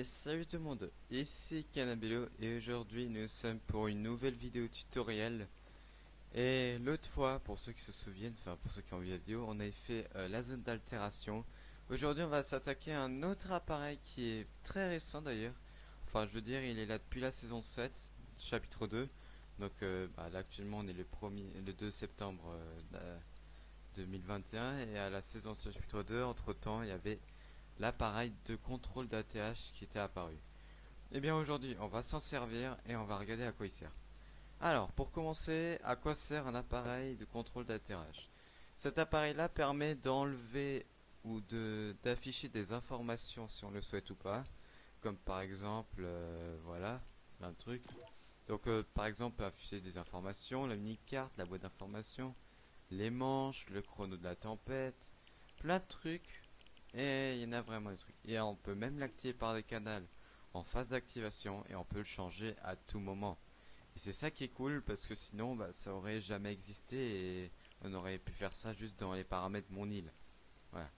Et salut tout le monde, ici Cannabello et aujourd'hui nous sommes pour une nouvelle vidéo tutoriel. Et l'autre fois, pour ceux qui se souviennent, enfin pour ceux qui ont vu la vidéo, on avait fait la zone d'altération. Aujourd'hui on va s'attaquer à un autre appareil qui est très récent d'ailleurs. Enfin je veux dire il est là depuis la saison 7, chapitre 2. Donc là actuellement on est le 2 septembre 2021 et à la saison chapitre 2 entre temps il y avait l'appareil de contrôle d'ATH qui était apparu. Et bien aujourd'hui, on va s'en servir et on va regarder à quoi il sert. Alors, pour commencer, à quoi sert un appareil de contrôle d'ATH? Cet appareil-là permet d'enlever ou d'afficher des informations si on le souhaite ou pas, comme par exemple, voilà, plein de trucs. Donc, par exemple, afficher des informations, la mini-carte, la boîte d'informations, les manches, le chrono de la tempête, plein de trucs. Et il y en a vraiment des trucs. Et on peut même l'activer par des canaux en phase d'activation et on peut le changer à tout moment. Et c'est ça qui est cool parce que sinon ça aurait jamais existé et on aurait pu faire ça juste dans les paramètres de mon île. Voilà.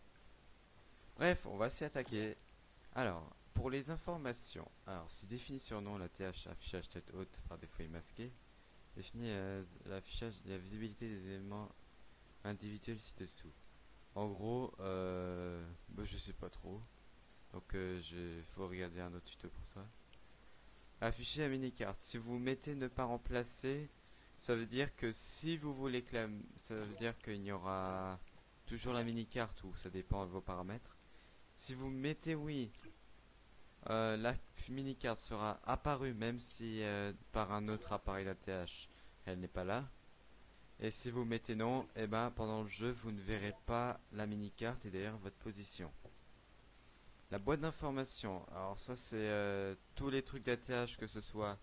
Bref, on va s'y attaquer. Alors, pour les informations. Alors, si défini sur nom, la TH affichage tête haute par défaut est masqué. Définit l'affichage, la visibilité des éléments individuels ci-dessous. En gros, je sais pas trop. Donc, faut regarder un autre tuto pour ça. Afficher la mini-carte. Si vous mettez ne pas remplacer, ça veut dire que si vous voulez que ça veut dire qu'il y aura toujours la mini-carte ou ça dépend de vos paramètres. Si vous mettez oui, la mini-carte sera apparue même si par un autre appareil d'ATH elle n'est pas là. Et si vous mettez non, et ben pendant le jeu vous ne verrez pas la mini-carte et d'ailleurs votre position. La boîte d'information, alors ça c'est tous les trucs d'ATH, que ce soit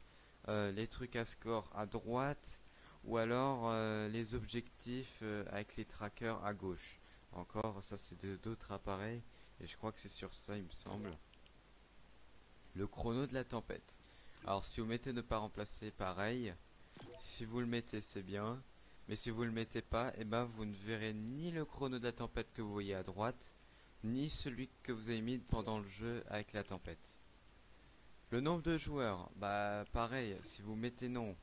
les trucs à score à droite ou alors les objectifs avec les trackers à gauche. Encore ça c'est d'autres appareils et je crois que c'est sur ça il me semble. Le chrono de la tempête. Alors si vous mettez ne pas remplacer, pareil. Si vous le mettez c'est bien. Mais si vous le mettez pas, et ben vous ne verrez ni le chrono de la tempête que vous voyez à droite, ni celui que vous avez mis pendant le jeu avec la tempête. Le nombre de joueurs, bah pareil, si vous mettez non,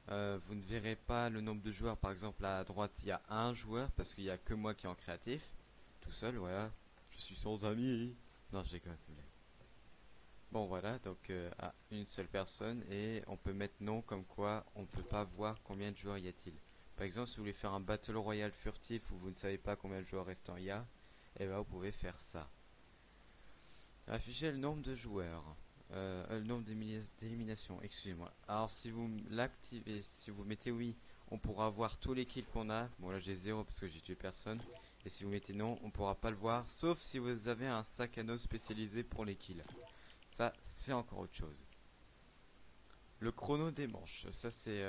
vous ne verrez pas le nombre de joueurs. Par exemple à droite il y a un joueur parce qu'il n'y a que moi qui est en créatif, tout seul, voilà. Je suis sans amis. Non, je déconne, c'est vrai. Bon voilà, donc à une seule personne et on peut mettre non comme quoi on ne peut pas voir combien de joueurs y a-t-il. Par exemple, si vous voulez faire un battle royale furtif où vous ne savez pas combien de joueurs restants il y a, et ben vous pouvez faire ça. Afficher le nombre de joueurs, le nombre d'éliminations, excusez-moi. Alors si vous l'activez, si vous mettez oui, on pourra voir tous les kills qu'on a. Bon là j'ai 0 parce que j'ai tué personne. Et si vous mettez non, on pourra pas le voir, sauf si vous avez un sac à dos spécialisé pour les kills. Ça c'est encore autre chose. Le chrono des manches, ça c'est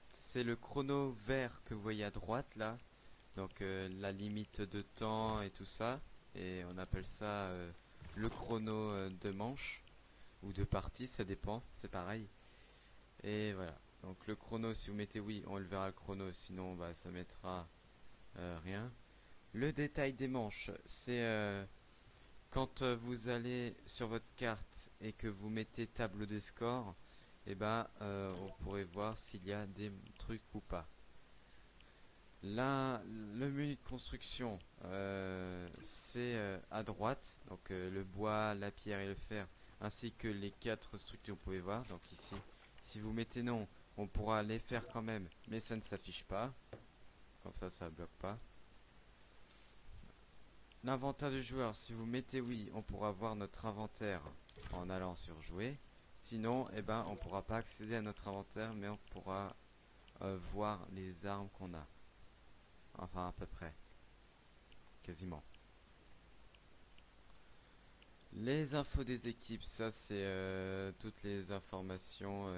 c'est le chrono vert que vous voyez à droite là. Donc la limite de temps et tout ça. Et on appelle ça le chrono de manche. Ou de partie, ça dépend, c'est pareil. Et voilà. Donc le chrono, si vous mettez oui, on le verra le chrono. Sinon, bah, ça mettra rien. Le détail des manches, c'est quand vous allez sur votre carte et que vous mettez tableau des scores. Et ben on pourrait voir s'il y a des trucs ou pas. Là, le menu de construction, c'est à droite, donc le bois, la pierre et le fer, ainsi que les 4 structures que vous pouvez voir. Donc ici, si vous mettez non, on pourra les faire quand même, mais ça ne s'affiche pas. Comme ça bloque pas. L'inventaire du joueur, si vous mettez oui, on pourra voir notre inventaire en allant sur jouer. Sinon, eh ben, on pourra pas accéder à notre inventaire, mais on pourra voir les armes qu'on a. Enfin, à peu près. Quasiment. Les infos des équipes, ça c'est toutes les informations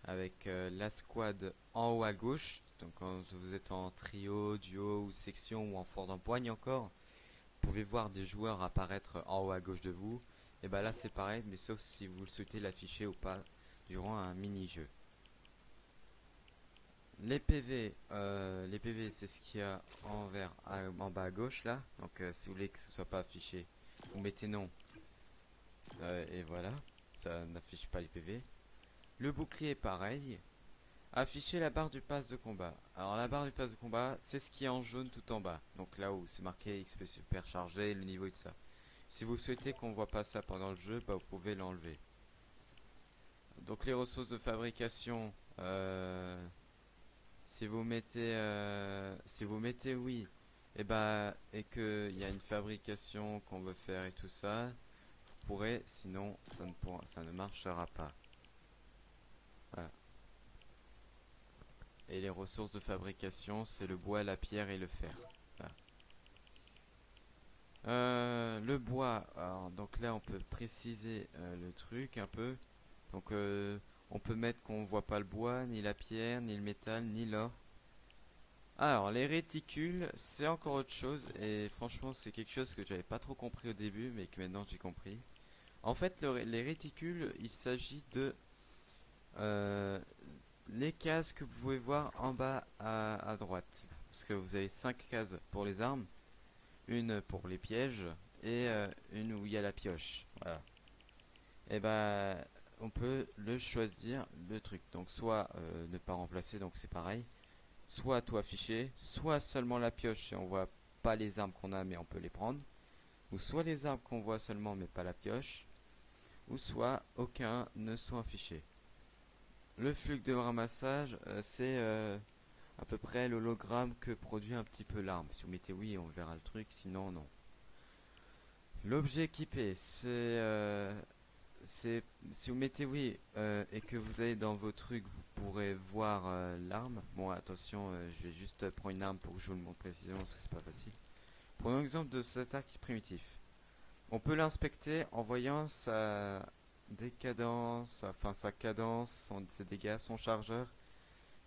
avec la squad en haut à gauche. Donc quand vous êtes en trio, duo ou section ou en fort d'empoigne encore, vous pouvez voir des joueurs apparaître en haut à gauche de vous. Et bah là c'est pareil, mais sauf si vous le souhaitez l'afficher ou pas durant un mini-jeu. Les PV c'est ce qu'il y a en bas à gauche là. Donc si vous voulez que ce soit pas affiché, vous mettez non. Et voilà, ça n'affiche pas les PV. Le bouclier pareil. Afficher la barre du pass de combat. Alors la barre du pass de combat, c'est ce qui est en jaune tout en bas. Donc là où c'est marqué XP superchargé, le niveau et tout ça. Si vous souhaitez qu'on voit pas ça pendant le jeu, bah vous pouvez l'enlever. Donc les ressources de fabrication, si vous mettez oui, et que il y a une fabrication qu'on veut faire et tout ça, vous pourrez, sinon ça ne marchera pas. Voilà. Et les ressources de fabrication, c'est le bois, la pierre et le fer. Voilà. Le bois, alors, donc là on peut préciser le truc un peu. Donc on peut mettre qu'on voit pas le bois, ni la pierre, ni le métal, ni l'or. Alors les réticules, c'est encore autre chose et franchement c'est quelque chose que j'avais pas trop compris au début mais que maintenant j'ai compris. En fait les réticules, il s'agit de les cases que vous pouvez voir en bas à droite. Parce que vous avez 5 cases pour les armes, une pour les pièges et une où il y a la pioche. Voilà. Et on peut le choisir le truc. Donc soit ne pas remplacer, donc c'est pareil. Soit tout affiché, soit seulement la pioche et on voit pas les armes qu'on a mais on peut les prendre. Ou soit les armes qu'on voit seulement mais pas la pioche. Ou soit aucun ne sont affichés. Le flux de ramassage, c'est à peu près l'hologramme que produit un petit peu l'arme. Si vous mettez oui, on verra le truc, sinon non. L'objet équipé, c'est si vous mettez oui et que vous allez dans vos trucs, vous pourrez voir l'arme. Bon, attention, je vais juste prendre une arme pour que je vous le montre précisément parce que c'est pas facile. Prenons l'exemple de cet arc primitif. On peut l'inspecter en voyant sa décadence, enfin sa cadence, ses dégâts, son chargeur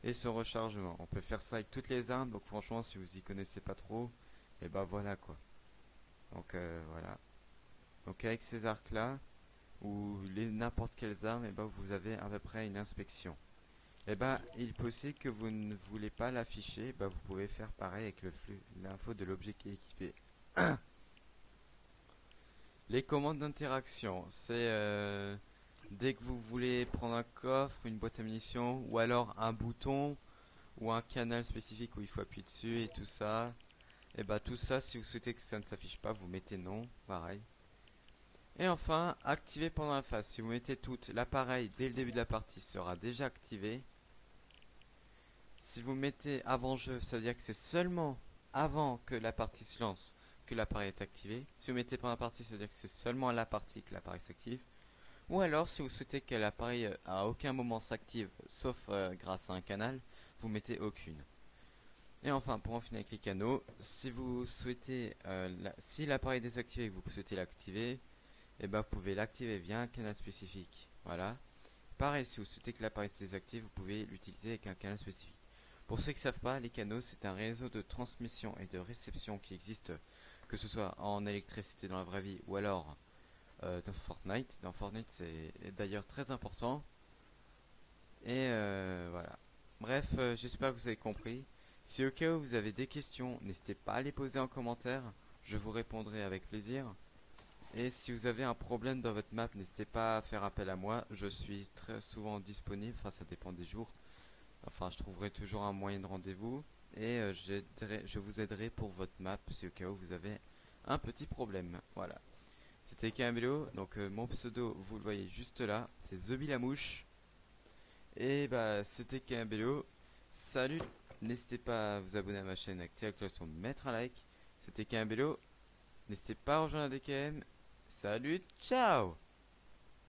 et son rechargement. On peut faire ça avec toutes les armes, donc franchement si vous y connaissez pas trop, et voilà quoi. Donc voilà. Donc avec ces arcs là, ou n'importe quelles armes, vous avez à peu près une inspection. Il est possible que vous ne voulez pas l'afficher, vous pouvez faire pareil avec le flux, l'info de l'objet qui est équipé. Les commandes d'interaction, c'est dès que vous voulez prendre un coffre, une boîte à munitions, ou alors un bouton, ou un canal spécifique où il faut appuyer dessus et tout ça. Tout ça, si vous souhaitez que ça ne s'affiche pas, vous mettez non, pareil. Et enfin, activer pendant la phase. Si vous mettez tout, l'appareil dès le début de la partie sera déjà activé. Si vous mettez avant jeu, ça veut dire que c'est seulement avant que la partie se lance que l'appareil est activé. Si vous mettez pendant la partie, ça veut dire que c'est seulement à la partie que l'appareil s'active. Ou alors, si vous souhaitez que l'appareil à aucun moment s'active, sauf grâce à un canal, vous mettez aucune. Et enfin, pour en finir avec les canaux, si vous souhaitez, si l'appareil est désactivé et que vous souhaitez l'activer, vous pouvez l'activer via un canal spécifique. Voilà. Pareil, si vous souhaitez que l'appareil se désactive, vous pouvez l'utiliser avec un canal spécifique. Pour ceux qui ne savent pas, les canaux, c'est un réseau de transmission et de réception qui existe, que ce soit en électricité dans la vraie vie ou alors dans Fortnite. Dans Fortnite, c'est d'ailleurs très important. Et voilà. Bref, j'espère que vous avez compris. Si au cas où vous avez des questions, n'hésitez pas à les poser en commentaire. Je vous répondrai avec plaisir. Et si vous avez un problème dans votre map, n'hésitez pas à faire appel à moi. Je suis très souvent disponible. Enfin, ça dépend des jours. Enfin, je trouverai toujours un moyen de rendez-vous. Et je vous aiderai pour votre map si au cas où vous avez un petit problème. Voilà. C'était KMBLO. Donc, mon pseudo, vous le voyez juste là. C'est TheBilamouche. Et c'était KMBLO. Salut. N'hésitez pas à vous abonner à ma chaîne, activer la cloche pour mettre un like. C'était KMBLO. N'hésitez pas à rejoindre la DKM. Salut, ciao!